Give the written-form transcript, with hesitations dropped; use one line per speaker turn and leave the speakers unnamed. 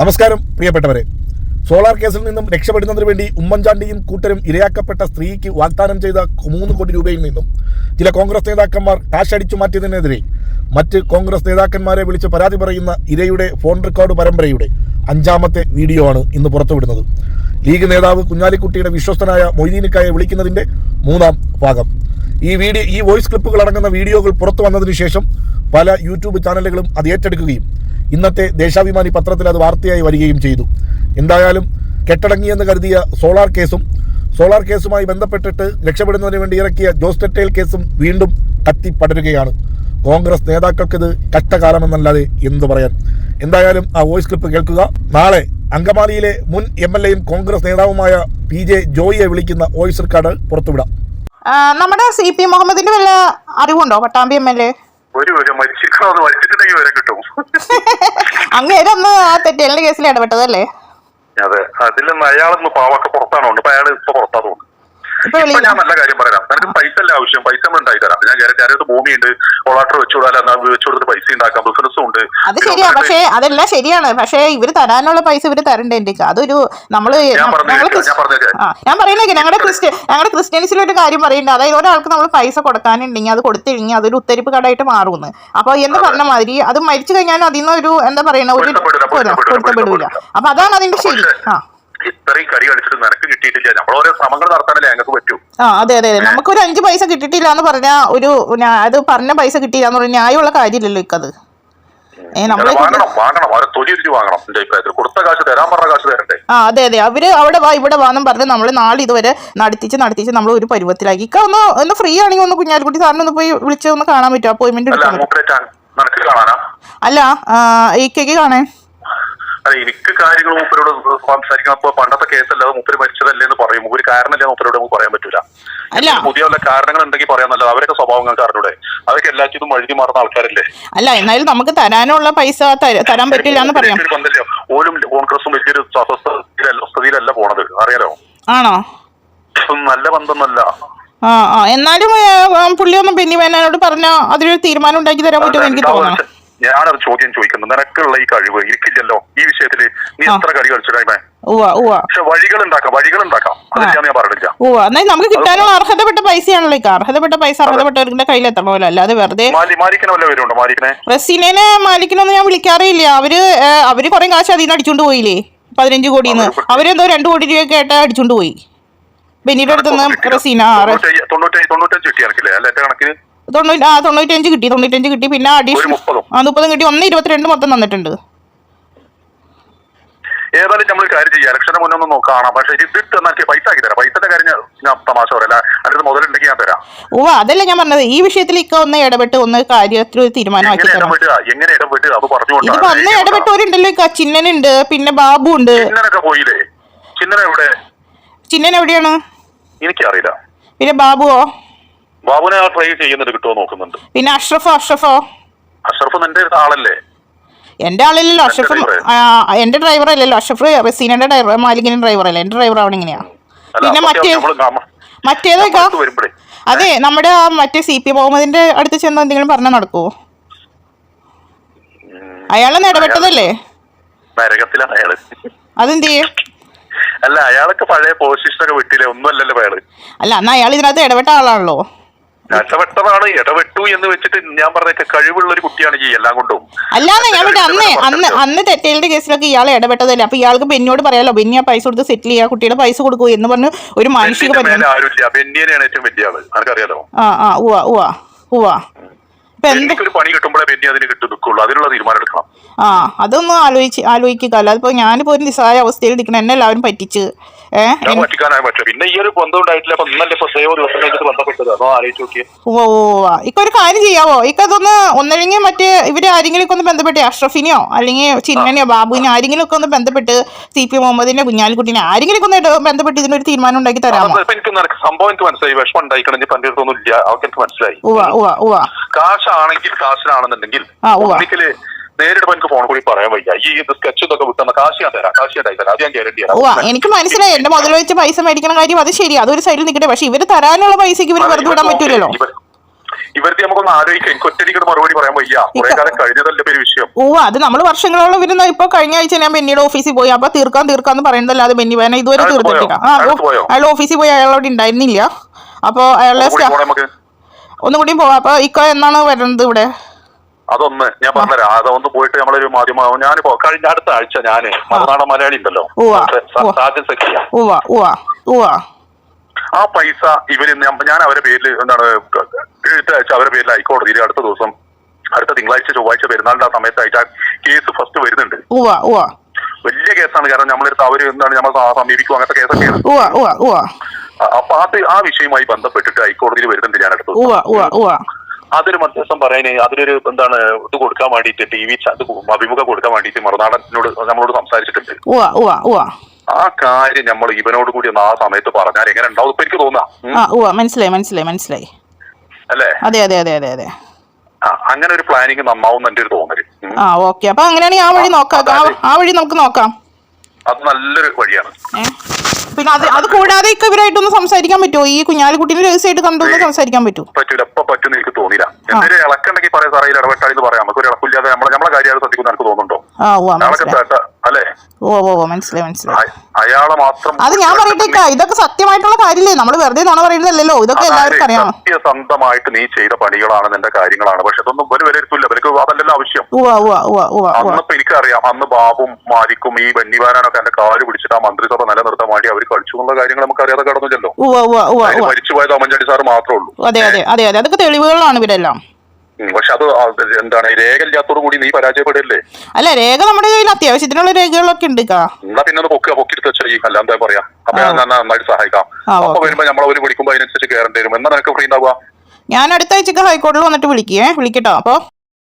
നമസ്കാരം പ്രിയപ്പെട്ടവരെ. സോളാർ കേസിൽ നിന്നും രക്ഷപ്പെടുന്നതിന് വേണ്ടി ഉമ്മൻചാണ്ടിയും കൂട്ടരും ഇരയാക്കപ്പെട്ട സ്ത്രീക്ക് വാഗ്ദാനം ചെയ്ത 3 കോടി രൂപയിൽ നിന്നും ചില കോൺഗ്രസ് നേതാക്കന്മാർ കാശ് അടിച്ചു മാറ്റിയതിനെതിരെ മറ്റ് കോൺഗ്രസ് നേതാക്കന്മാരെ വിളിച്ച് പരാതി പറയുന്ന ഇരയുടെ ഫോൺ റെക്കോർഡ് പരമ്പരയുടെ 5ാമത്തെ വീഡിയോ ആണ് ഇന്ന് പുറത്തുവിടുന്നത്. ലീഗ് നേതാവ് കുഞ്ഞാലിക്കുട്ടിയുടെ വിശ്വസ്തനായ മൊയ്തീനിക്കായെ വിളിക്കുന്നതിന്റെ 3ാം ഭാഗം. ഈ വോയിസ് ക്ലിപ്പുകൾ അടങ്ങുന്ന വീഡിയോകൾ പുറത്തു വന്നതിന് ശേഷം പല യൂട്യൂബ് ചാനലുകളും അത് ഏറ്റെടുക്കുകയും ഇന്നത്തെ ദേശാഭിമാനി പത്രത്തിൽ അത് വാർത്തയായി വരികയും ചെയ്തു. എന്തായാലും കെട്ടടങ്ങിയെന്ന് കരുതിയ സോളാർ കേസുമായി ബന്ധപ്പെട്ടിട്ട് രക്ഷപ്പെടുന്നതിന് വേണ്ടി ഇറക്കിയ ജോസ് തെറ്റേൽ കേസും വീണ്ടും കത്തിപ്പടരുകയാണ്. കോൺഗ്രസ് നേതാക്കൾക്കിത് കഷ്ടകാലമെന്നല്ലാതെ എന്തു പറയാൻ. എന്തായാലും ആ വോയിസ് ക്ലിപ്പ് കേൾക്കുക. നാളെ അങ്കമാലിയിലെ മുൻ MLA യും കോൺഗ്രസ് നേതാവുമായ PJ ജോയിയെ വിളിക്കുന്ന വോയിസ് റെക്കോർഡ് പുറത്തുവിടാം.
നമ്മുടെ CP മുഹമ്മദിന്റെ വല്ല അറിവുണ്ടോ? പട്ടാമ്പി MLA അങ്ങേരൊന്ന് ആ തെറ്റേലിന്റെ കേസിൽ ഇടപെട്ടതല്ലേ?
അതെ, അതിലൊന്നും അയാളൊന്ന് പാവൊക്കെ പുറത്താണോ? ഇപ്പൊ അയാൾ ഇപ്പൊ പുറത്താണോ? ഞാൻ നല്ല കാര്യം പറയാം. നിനക്ക് പൈസ അല്ല ആവശ്യം, പൈസ നമ്മൾ ഉണ്ടായി തരാം. ഞാൻ ഞാനത് ഭൂമിയുണ്ട്, കൊളാട്ടർ വെച്ചുകൊടുത്തിട്ട് പൈസ ഉണ്ടാക്കാം, ബിസിനസ്സും ഉണ്ട്.
അത് ശരിയാ, പക്ഷേ അതെല്ലാം ശരിയാണ്. പക്ഷെ ഇവര് തരാനുള്ള പൈസ ഇവര് തരണ്ടേ? എന്റെ അതൊരു ഞാൻ പറയുന്നത് ഞങ്ങളുടെ ക്രിസ്ത്യൻസിൽ ഒരു കാര്യം പറയുന്നുണ്ട്. അതായത് ഒരാൾക്ക് നമ്മൾ പൈസ കൊടുക്കാനുണ്ടെങ്കിൽ അത് കൊടുത്തില്ലെങ്കിൽ അതൊരു ഉത്തരിപ്പ് കടയായിട്ട് മാറുമെന്ന്. അപ്പൊ എന്ന് പറഞ്ഞ മാതിരി അത് മരിച്ചു കഴിഞ്ഞാലും അതിൽ നിന്ന് ഒരു എന്താ പറയുന്ന ഒരു പൊരുത്തപ്പെടില്ല. അപ്പൊ അതാണ് അതിന്റെ ശരി.
ഇത്രയും കരി കളിച്ചിട്ട് നിനക്ക് കിട്ടിയിട്ടില്ല. നമ്മൾ ഓരോ ശ്രമങ്ങൾ നടത്താനല്ലേ ഞങ്ങൾക്ക് പറ്റൂ.
അതെ, നമുക്കൊരു 5 പൈസ കിട്ടിയിട്ടില്ല എന്ന് പറഞ്ഞാൽ അത് പറഞ്ഞ പൈസ കിട്ടിയില്ല എന്ന് പറഞ്ഞാൽ ന്യായമുള്ള കാര്യമില്ലല്ലോ ഇക്കത്. അതെ, അവര് അവിടെ വാ ഇവിടെ വാന്നും പറഞ്ഞ് നമ്മള് നാളെ ഇതുവരെ നടത്തിച്ച് നമ്മൾ ഒരു പരുവത്തിലാക്കി. ഇക്ക ഒന്ന് ഫ്രീ ആണെങ്കിൽ ഒന്ന് കുഞ്ഞാലിക്കുട്ടി സാറിന് ഒന്ന് പോയി വിളിച്ച് ഒന്ന് കാണാൻ പറ്റുമോ? അപ്പോയിന്റ്മെന്റ് എടുക്കാൻ. അല്ല, ഇക്കയ്ക്ക് കാണാൻ.
അല്ല, എനിക്ക് കാര്യങ്ങൾ മൂപ്പരോട് സംസാരിക്കണം. പണ്ടത്തെ കേസല്ലാതെ മൂപ്പര് മരിച്ചതല്ലേ എന്ന് പറയും. മൂപ്പര് കാരണമല്ലേ മൂപ്പരോട് നമുക്ക് പറയാൻ പറ്റൂല. പുതിയ വല്ല കാരണങ്ങൾ ഉണ്ടെങ്കിൽ പറയാന്നല്ല. അവരൊക്കെ സ്വഭാവങ്ങൾക്ക് അറിഞ്ഞൂടെ? അതൊക്കെ എല്ലാറ്റിനും വഴുതി മാറുന്ന ആൾക്കാരല്ലേ.
അല്ല, എന്നാലും നമുക്ക് തരാനുള്ള പൈസ തരാൻ പറ്റില്ല എന്ന് പറയാം.
ഓലും കോൺഗ്രസും വലിയൊരു സ്ഥിതിയിലല്ല പോണത്, അറിയാലോ.
ആണോ?
നല്ല ബന്ധമൊന്നല്ല.
എന്നാലും പുള്ളി ഒന്നും ബെന്നി ബെഹനാനോട് പറഞ്ഞ അതിലൊരു തീരുമാനം ഉണ്ടാക്കി തരാൻ പറ്റുമോ എനിക്ക് തോന്നുന്നു.
ഞാനത് ചോദ്യം ചോദിക്കുന്നത്, നിനക്കുള്ള ഈ കഴിവ് എനിക്കില്ലല്ലോ ഈ വിഷയത്തില്. നീ എത്ര കളി കളിച്ചിട്ടായ്മേ? പക്ഷെ വഴികൾ ഉണ്ടാക്കാം. അതൊക്കെ ഞാൻ പറഞ്ഞില്ല.
നമുക്ക് കിട്ടാനുള്ള അർഹതപ്പെട്ട പൈസയാണല്ലോ. അർഹതപ്പെട്ട പൈസ അർഹതപ്പെട്ടവരുടെ കയ്യിലെത്തണമല്ലോ. അല്ലാതെ വെറുതെ റസീനെ മാലിക്കിനൊന്നും ഞാൻ വിളിക്കാറില്ല. അവര് കുറെ കാശ് അതിൽ നിന്ന് അടിച്ചോണ്ട് പോയില്ലേ, 15 കോടിന്ന്. അവരെന്തോ 2 കോടി രൂപയൊക്കെ ആയിട്ട് അടിച്ചോണ്ട് പോയി ബെന്നിയുടെ അടുത്തുനിന്ന്. റസീന 95 കിട്ടി. പിന്നെ അഡീഷണൽ 30 കിട്ടി. 1.22 മൊത്തം തന്നിട്ടുണ്ട്.
ഏതായാലും നമ്മൾ കാര്യം ചെയ്യാം. ഇലക്ഷന് മുന്നേ ഒന്ന് കാണാം. പക്ഷെ ഇതിട്ട് പൈസ ആക്കി തരാം. പൈസയുടെ കാര്യം ഞാൻ തമാശ പറയല്ല. അതിന് മുതലുണ്ടെങ്കിൽ ഞാൻ തരാം.
അതല്ല ഞാൻ പറഞ്ഞത്. ഈ വിഷയത്തിൽ ഇക്ക ഒന്ന് ഇടപെട്ട് ഒന്ന് കാര്യത്തിൽ ഒരു തീരുമാനമാക്കി തരാം.
എങ്ങനെ ഇടപെട്ട് അത് പറഞ്ഞുകൊണ്ട്
ഇതിപ്പോ ഒന്ന് ഇടപെട്ടവരുണ്ടല്ലോ. ഇക്ക ചിന്നനുണ്ട്, പിന്നെ ബാബു ഉണ്ട്.
ചിന്നനൊക്കെ പോയില്ലേ?
ചിന്നൻ എവിടെയാണ്
എനിക്കറിയില്ല.
പിന്നെ ബാബുവോ?
ബാബുനെ ട്രൈ ചെയ്യുന്നുണ്ട്, കിട്ടുമോ നോക്കുന്നുണ്ട്.
പിന്നെ അഷ്റഫ് നിന്റെ ആളല്ലേ?
എന്റെ
ആളല്ലല്ലോ അഷ്റഫ്. എന്റെ ഡ്രൈവർ അല്ലല്ലോ അഷ്റഫ്. റസീനന്റെ ഡ്രൈവർ, മാലിക്കിന്റെ ഡ്രൈവർ അല്ലേ? എന്റെ ഡ്രൈവർ ആവണം ഇങ്ങനെയാ. പിന്നെ മറ്റേതൊക്കെ അതെ, നമ്മുടെ മറ്റേ CP മുഹമ്മദിന്റെ അടുത്ത് ചെന്ന് എന്തെങ്കിലും പറഞ്ഞാൽ നടക്കുവോ? അയാളൊന്നും ഇടപെട്ടതല്ലേ? അതെന്ത് ചെയ്യും?
അല്ല, അയാളൊക്കെ പഴയ പൊസിഷനൊക്കെ വിട്ടില്ലേ? ഒന്നും അല്ലല്ലോ അയാള്.
അല്ല, എന്നാ അയാൾ ഇതിനകത്ത് ഇടപെട്ട ആളാണല്ലോ.
ഇടപെട്ടു എന്ന് വെച്ചിട്ട് ഞാൻ പറഞ്ഞ കഴിവുള്ള ഒരു കുട്ടിയാണ് ഈ എല്ലാം കൊണ്ടും.
അല്ലാന്ന് ഞാൻ അന്ന് തെറ്റേലിന്റെ കേസിലൊക്കെ ഇയാൾ ഇടപെട്ടതല്ലേ. അപ്പൊ ഇയാൾക്ക് ബെന്നിയോട് പറയാലോ, ബെന്നി ആ പൈസ കൊടുത്ത് സെറ്റിൽ ചെയ്യാ, കുട്ടിയുടെ പൈസ കൊടുക്കൂ എന്ന് പറഞ്ഞു ഒരു മാനുഷിക
ആരുമില്ല. ബെന്നിയാണ് ഏറ്റവും വലിയ ആള്, എനിക്കറിയാലോ. എനിക്കൊരു പണി കിട്ടുമ്പോഴേ ബെന്നി അതിന് നിൽക്കുള്ളൂ. അതിനുള്ള തീരുമാനം എടുക്കണം.
അതൊന്നും ആലോചിക്കുക. അല്ലാതിപ്പോ ഞാനിപ്പോ ഒരു നിസ്സായ അവസ്ഥയിൽ നിൽക്കണം. എന്നെ എല്ലാവരും പറ്റിച്ച്
പിന്നെ ഈ ഒരു ബന്ധം ഉണ്ടായിട്ടില്ല.
ഇക്കൊരു കാര്യം ചെയ്യാവോ? ഇക്കതൊന്ന് ഒന്നല്ലെങ്കിൽ മറ്റേ ഇവര് ആരെങ്കിലും ഒന്ന് ബന്ധപ്പെട്ട് അഷ്റഫിനെയോ അല്ലെങ്കിൽ ചിന്നനെയോ ബാബുവിനോ ആരെങ്കിലും ഒക്കെ ഒന്ന് ബന്ധപ്പെട്ട് CP മുഹമ്മദിനെ കുഞ്ഞാലിക്കുട്ടിനെ ആരെങ്കിലും ഒന്ന് ബന്ധപ്പെട്ട് ഇതിനൊരു തീരുമാനം ഉണ്ടാക്കി തരാമോ?
സംഭവം എനിക്ക് മനസ്സിലായി. വിഷമം ഉണ്ടായിക്കണെങ്കിൽ പണ്ട് അടുത്തൊന്നുമില്ല. അവർക്ക് എനിക്ക് മനസ്സിലായി. കാശാണെങ്കിൽ കാശിനാണെന്നുണ്ടെങ്കിൽ നേരിട്ട് എനിക്ക് ഫോൺ കൂടി പറയാൻ വയ്യ. ഈ സ്കെച്ച് ഇതൊക്കെ വിട്ടുന്ന കാശ് ഞാൻ തരാം. അത് ഞാൻ ഗ്യാരണ്ടി തരാം.
എനിക്ക് മനസ്സിലായി. എന്റെ മുതൽ വെച്ച് പൈസ മേടിക്കണ കാര്യം അത് ശരി, അതൊരു സൈഡിൽ നിൽക്കട്ടെ. പക്ഷെ ഇവര് തരാനുള്ള പൈസക്ക് ഇവര് വെറുതെ വിടാൻ പറ്റൂലല്ലോ.
ഇവർക്ക് നമുക്കൊന്ന് ആലോചിക്കാം. എനിക്ക് ഒറ്റയ്ക്ക് മറുപടി പറയാൻ വയ്യ. കുറെ കാലം കഴിഞ്ഞതല്ലേ ഒരു വിഷയം.
അത് നമ്മൾ വർഷങ്ങളോളം വരുന്ന. ഇപ്പൊ കഴിഞ്ഞ ആഴ്ച ഞാൻ ബെന്നിയുടെ ഓഫീസിൽ പോയി. അപ്പൊ തീർക്കാന്ന് പറയുന്നതല്ലാതെ ബെന്നി വേന ഇതുവരെ തീർത്തിട്ടില്ല. അയാൾ ഓഫീസിൽ പോയി, അയാളോട് ഉണ്ടായിരുന്നില്ല. അപ്പൊ അയാളുടെ ഒന്നുകൂടി പോവാം. അപ്പൊ ഇക്ക എന്നാണ് വരുന്നത് ഇവിടെ?
അതൊന്ന് ഞാൻ പറഞ്ഞുതരാം. അതൊന്ന് പോയിട്ട് നമ്മളൊരു മാധ്യമം ഞാൻ കഴിഞ്ഞ അടുത്ത ആഴ്ച ഞാന് മറുനാടൻ മലയാളി ഉണ്ടല്ലോ, ആ പൈസ ഇവര് ഞാൻ അവരുടെ പേരിൽ എന്താണ് എഴുത്തയച്ച അവരുടെ പേരിൽ ഹൈക്കോടതിയിൽ അടുത്ത ദിവസം അടുത്ത തിങ്കളാഴ്ച ചൊവ്വാഴ്ച പെരുന്നാളിന്റെ ആ സമയത്തായിട്ട് ആ കേസ് ഫസ്റ്റ് വരുന്നുണ്ട്. വലിയ കേസാണ്. കാരണം നമ്മളെടുത്ത് അവര് എന്താണ് നമ്മൾ സമീപിക്കും അങ്ങനത്തെ കേസൊക്കെയാണ്. അപ്പൊ അത് ആ വിഷയവുമായി ബന്ധപ്പെട്ടിട്ട് ഹൈക്കോടതിയിൽ വരുന്നുണ്ട് ഞാൻ അടുത്ത ദിവസം. അതൊരു മധ്യസ്ഥം പറയാൻ അതിലൊരു എന്താണ് ഇത് കൊടുക്കാൻ വേണ്ടിയിട്ട് TV അഭിമുഖം കൊടുക്കാൻ വേണ്ടിയിട്ട് മറുനാടനോട് നമ്മളോട് സംസാരിച്ചിട്ടുണ്ട്. ആ കാര്യം നമ്മൾ ഇവനോട് കൂടി ഒന്ന് ആ സമയത്ത് പറഞ്ഞാൽ എങ്ങനെ ഉണ്ടാവും ഇപ്പൊ എനിക്ക് തോന്നാം.
മനസ്സിലായി
അല്ലേ?
അതെ.
അങ്ങനെ ഒരു പ്ലാനിങ് നന്നാവും എന്റെ ഒരു തോന്നല്.
ഓക്കെ, അപ്പൊ അങ്ങനെയാണെങ്കിൽ ആ വഴി നമുക്ക് നോക്കാം.
അത് നല്ലൊരു വഴിയാണ്.
പിന്നെ അത് കൂടാതെ ഇവരായിട്ടൊന്ന് സംസാരിക്കാൻ പറ്റുമോ? ഈ കുഞ്ഞാലിക്കുട്ടീനെ രഹസ്യമായിട്ട് കണ്ടൊന്ന് സംസാരിക്കാൻ പറ്റുമോ?
പറ്റൂല. എപ്പോ പറ്റുമെന്ന് എനിക്ക് തോന്നില്ല. എന്തെങ്കിലും ഇളക്കുണ്ടെങ്കിൽ പറയാം സാറേ, ഇടപെട്ടാണെന്ന് പറയാം. നമുക്ക് ഒരു ഇളക്കില്ലാതെ നമ്മളെ കാര്യം ശ്രദ്ധിക്കുന്ന എനിക്ക് തോന്നുന്നുണ്ടോ? അല്ലേ?
മനസ്സിലായി.
അയാളെ മാത്രം
അത് ഞാൻ പറയട്ടെ, ഇതൊക്കെ സത്യമായിട്ടുള്ള കാര്യമില്ലേ? നമ്മൾ വെറുതെ നുണ പറയുന്നതല്ലോ. ഇതൊക്കെ എല്ലാവർക്കും അറിയാം.
സത്യസന്ധമായിട്ട് നീ ചെയ്ത പണികളാണ്, നിന്റെ കാര്യങ്ങളാണ്. പക്ഷെ അതൊന്നും ഒരു വിലയിരുത്തില്ല. അവർക്ക് അതല്ലല്ലോ ആവശ്യം. അന്നിപ്പോ എനിക്കറിയാം, അന്ന് ബാബും മാലിക്കും ഈ വന്യവാനാനൊക്കെ എന്റെ കാല് പിടിച്ചിട്ട് ആ മന്ത്രിസഭ നിലനിർത്താൻ വേണ്ടി അവർ കളിച്ചു എന്നുള്ള കാര്യങ്ങൾ നമുക്ക് അറിയാതെ കടന്നില്ലല്ലോ. മരിച്ചുപോയത് ഉമ്മൻചാണ്ടി സാർ മാത്രമേ ഉള്ളൂ.
അതെ, അതൊക്കെ തെളിവുകളാണ് ഇവരെല്ലാം.
പക്ഷെ അത് എന്താണ് രേഖ ഇല്ലാത്തോടു കൂടി നീ പരാജയപ്പെടില്ലേ?
അല്ല, രേഖ നമ്മുടെ കയ്യിൽ അത്യാവശ്യത്തിനുള്ള രേഖകളൊക്കെ ഉണ്ട്. എന്നാ
പിന്നെ ഒന്ന് പൊക്കിയെടുത്ത് വെച്ചാൽ അല്ല എന്താ പറയാ. അപ്പൊ ഞാൻ നന്നായിട്ട് സഹായിക്കാം. അപ്പൊ വരുമ്പോ നമ്മളൊരു വിളിക്കുമ്പോ അതിനനുസരിച്ച് കയറേണ്ടി വരും. എന്നാ നിനക്ക് ഫ്രീ ഉണ്ടാവുക?
ഞാൻ അടുത്ത ആഴ്ചക്ക് ഹൈക്കോടതിയിൽ വന്നിട്ട് വിളിക്കട്ടോ. അപ്പൊ